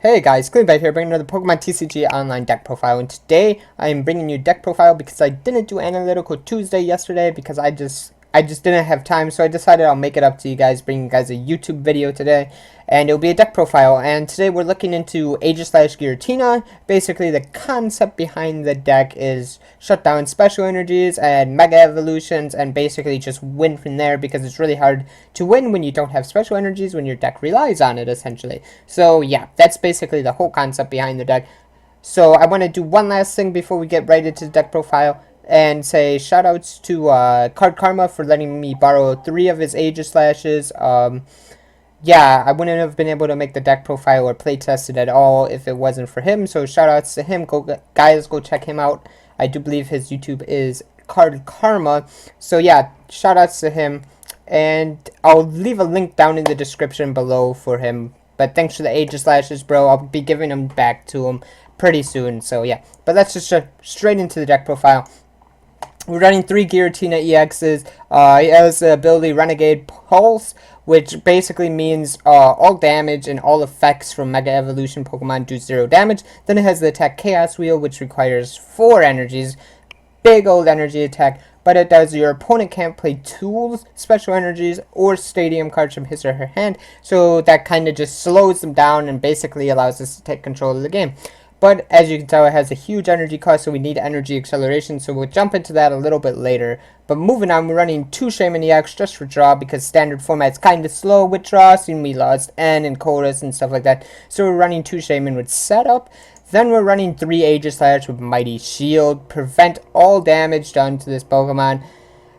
Hey guys, Cleanblade here, bringing another Pokemon TCG online deck profile, and today I am bringing you deck profile because I didn't do Analytical Tuesday yesterday because I just didn't have time, so I decided I'll make it up to you guys, bring you guys a YouTube video today, and it'll be a deck profile. And today we're looking into Aegislash Giratina. Basically, the concept behind the deck is shut down special energies and mega evolutions, and basically just win from there because it's really hard to win when you don't have special energies when your deck relies on it, essentially. So yeah, that's basically the whole concept behind the deck. So I want to do one last thing before we get right into the deck profile, and say shoutouts to Card Karma for letting me borrow 3 of his Aegislashes. Yeah, I wouldn't have been able to make the deck profile or playtest it at all if it wasn't for him. So shoutouts to him. Guys, go check him out. I do believe his YouTube is Card Karma. So yeah, shoutouts to him. And I'll leave a link down in the description below for him. But thanks for the Aegislashes, bro. I'll be giving them back to him pretty soon. So yeah, but let's just straight into the deck profile. We're running 3 Giratina EXs. He has the ability Renegade Pulse, which basically means all damage and all effects from Mega Evolution Pokemon do 0 damage. Then it has the attack Chaos Wheel, which requires 4 energies. Big old energy attack, but it does your opponent can't play tools, special energies, or stadium cards from his or her hand. So that kind of just slows them down and basically allows us to take control of the game. But as you can tell, it has a huge energy cost, so we need energy acceleration, so we'll jump into that a little bit later. But moving on, we're running 2 Shaman EX just for draw, because standard format's kind of slow with draw, seeing we lost N and Chorus and stuff like that. So we're running 2 Shaman with setup. Then we're running 3 Aegislash with Mighty Shield, prevent all damage done to this Pokemon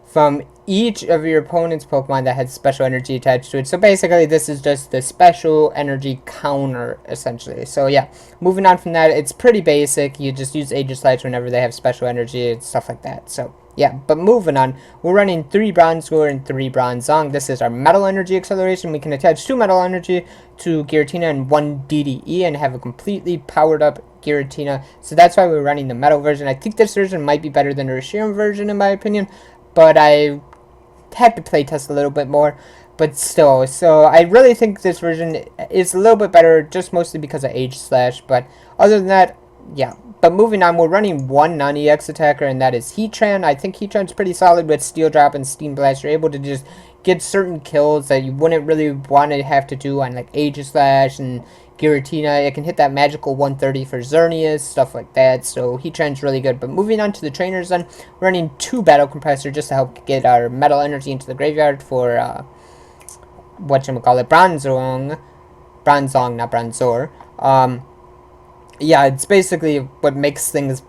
from each of your opponent's Pokemon that has special energy attached to it. So basically, this is just the special energy counter, essentially. So yeah, moving on from that, it's pretty basic. You just use Aegislash whenever they have special energy and stuff like that. So yeah, but moving on, we're running 3 Bronzor and 3 Bronzong. This is our Metal Energy Acceleration. We can attach 2 Metal Energy to Giratina and 1 DDE and have a completely powered up Giratina. So that's why we're running the Metal version. I think this version might be better than the Reshiram version in my opinion, but I had to playtest a little bit more, but still. So I really think this version is a little bit better, just mostly because of Aegislash. But other than that, yeah. But moving on, we're running 1 non-EX attacker, and that is Heatran. I think Heatran's pretty solid with Steel Drop and Steam Blast. You're able to just get certain kills that you wouldn't really want to have to do on like Aegislash and Giratina. It can hit that magical 130 for Xerneas, stuff like that. So Heatran's really good. But moving on to the trainers, then we're running 2 Battle Compressor just to help get our metal energy into the graveyard for whatchamacallit, Bronzong, not Bronzor. Yeah, it's basically what makes things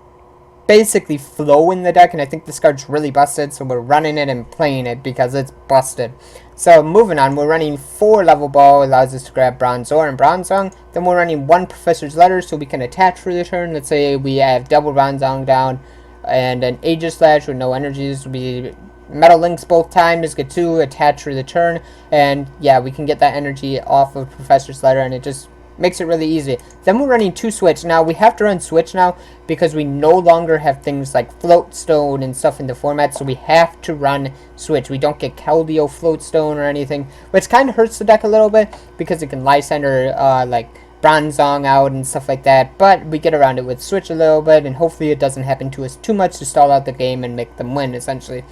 basically flow in the deck, and I think this card's really busted, so we're running it and playing it because it's busted. So moving on, we're running 4 Level Ball, allows us to grab Bronzor and Bronzong. Then we're running 1 Professor's Letter so we can attach for the turn. Let's say we have double Bronzong down and an Aegislash with no energies. We Metal Links both times, get 2, attach for the turn, and yeah, we can get that energy off of Professor's Letter, and it just makes it really easy. Then we're running 2 Switch. Now, we have to run Switch now because we no longer have things like Floatstone and stuff in the format, so we have to run Switch. We don't get Keldeo Floatstone or anything, which kind of hurts the deck a little bit because it can Lysander like Bronzong out and stuff like that, but we get around it with Switch a little bit, and hopefully it doesn't happen to us too much to stall out the game and make them win, essentially.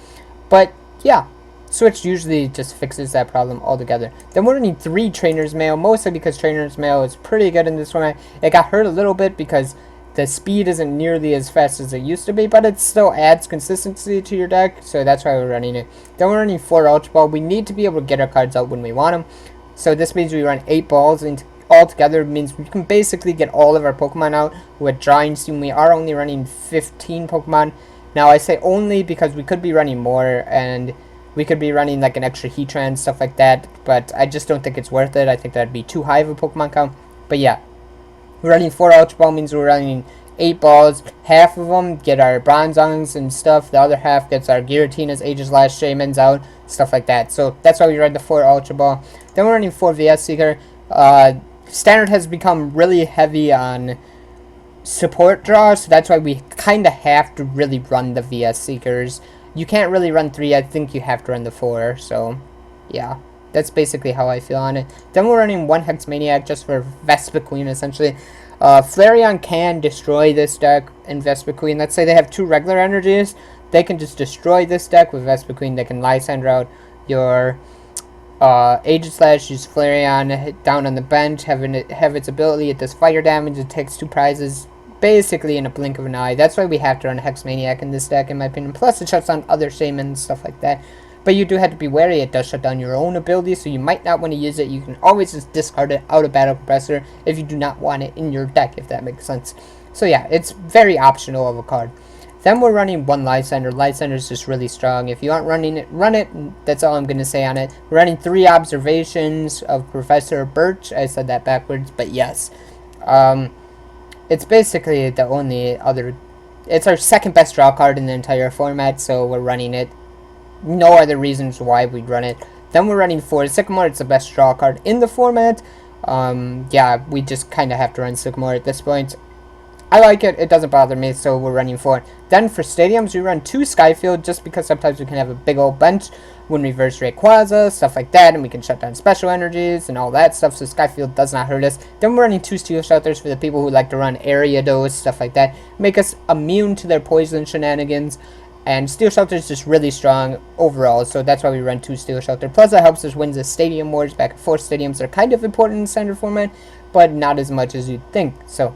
But yeah, Switch usually just fixes that problem altogether. Then we're running 3 Trainer's Mail, mostly because Trainer's Mail is pretty good in this format. It got hurt a little bit because the speed isn't nearly as fast as it used to be, but it still adds consistency to your deck, so that's why we're running it. Then we're running 4 Ultra Ball. We need to be able to get our cards out when we want them, so this means we run 8 balls, and altogether it means we can basically get all of our Pokemon out with drawing soon. We are only running 15 Pokemon. Now I say only because we could be running more, and we could be running like an extra Heatran, stuff like that, but I just don't think it's worth it. I think that'd be too high of a Pokemon count. But yeah, we're running 4 Ultra Ball means we're running 8 balls. Half of them get our Bronzongs and stuff. The other half gets our Giratinas, Aegislash, Shamans out, stuff like that. So that's why we run the 4 Ultra Ball. Then we're running 4 VS Seeker. Standard has become really heavy on support draws, so that's why we kind of have to really run the VS Seekers. You can't really run 3, I think you have to run the 4, so yeah. that's basically how I feel on it. Then we're running 1 Hex Maniac just for Vespa Queen, essentially. Flareon can destroy this deck in Vespa Queen. Let's say they have 2 regular energies. They can just destroy this deck with Vespa Queen. They can Lysandre out your Aegislash, use Flareon, hit down on the bench, have its ability, it does fire damage, it takes 2 prizes, basically in a blink of an eye. That's why we have to run Hex Maniac in this deck, in my opinion. Plus, it shuts down other Shaman, stuff like that. But you do have to be wary, it does shut down your own ability, so you might not want to use it. You can always just discard it out of Battle Compressor if you do not want it in your deck, if that makes sense. So yeah, it's very optional of a card. Then we're running 1 Lysandre. Lysandre is just really strong. If you aren't running it, run it. That's all I'm going to say on it. We're running 3 Observations of Professor Birch. I said that backwards, but yes. It's basically the only other... It's our second best draw card in the entire format, so we're running it. No other reasons why we'd run it. Then we're running 4 Sycamore. It's the best draw card in the format. Yeah, we just kind of have to run Sycamore at this point. I like it. It doesn't bother me, so we're running 4. Then for stadiums, we run 2 Skyfield, just because sometimes we can have a big old bench when reverse Rayquaza, stuff like that, and we can shut down special energies and all that stuff, so Skyfield does not hurt us. Then we're running 2 Steel Shelters for the people who like to run Area Dose, stuff like that. Make us immune to their poison shenanigans. And Steel Shelter is just really strong overall, so that's why we run 2 Steel Shelter. Plus, that helps us win the Stadium Wars. Back and forth stadiums are kind of important in standard format, but not as much as you'd think. So,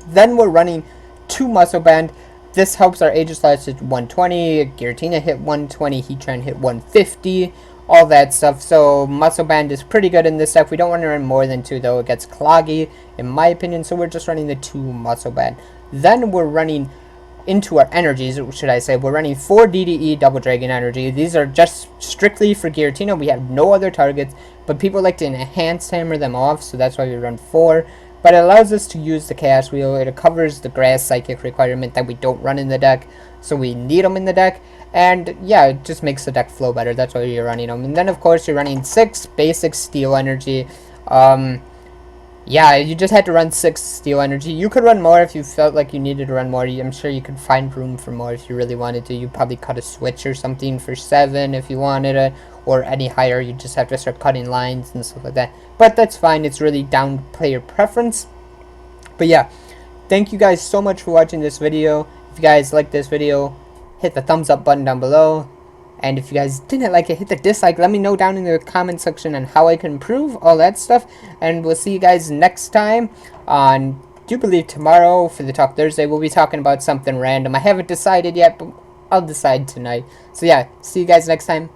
then we're running 2 Muscle Band. This helps our Aegislash hit 120, Giratina hit 120, Heatran hit 150, all that stuff. So, Muscle Band is pretty good in this deck. We don't want to run more than 2, though. It gets cloggy, in my opinion, so we're just running the 2 Muscle Band. Then we're running... into our energies, should I say, we're running 4 DDE Double Dragon Energy. These are just strictly for Giratina. We have no other targets, but people like to enhance hammer them off, so that's why we run 4. But it allows us to use the Chaos Wheel. It covers the Grass Psychic requirement that we don't run in the deck, so we need them in the deck. And yeah, it just makes the deck flow better. That's why you're running them. And then of course you're running 6 basic Steel Energy. Yeah, you just had to run 6 Steel Energy. You could run more if you felt like you needed to run more. I'm sure you could find room for more if you really wanted to. You'd probably cut a switch or something for 7 if you wanted it. Or any higher, you just have to start cutting lines and stuff like that. But that's fine. It's really down to player preference. But yeah, thank you guys so much for watching this video. If you guys like this video, hit the thumbs up button down below. And if you guys didn't like it, hit the dislike. Let me know down in the comment section on how I can improve, all that stuff. And we'll see you guys next time on, do you believe tomorrow for the Talk Thursday. We'll be talking about something random. I haven't decided yet, but I'll decide tonight. So yeah, see you guys next time.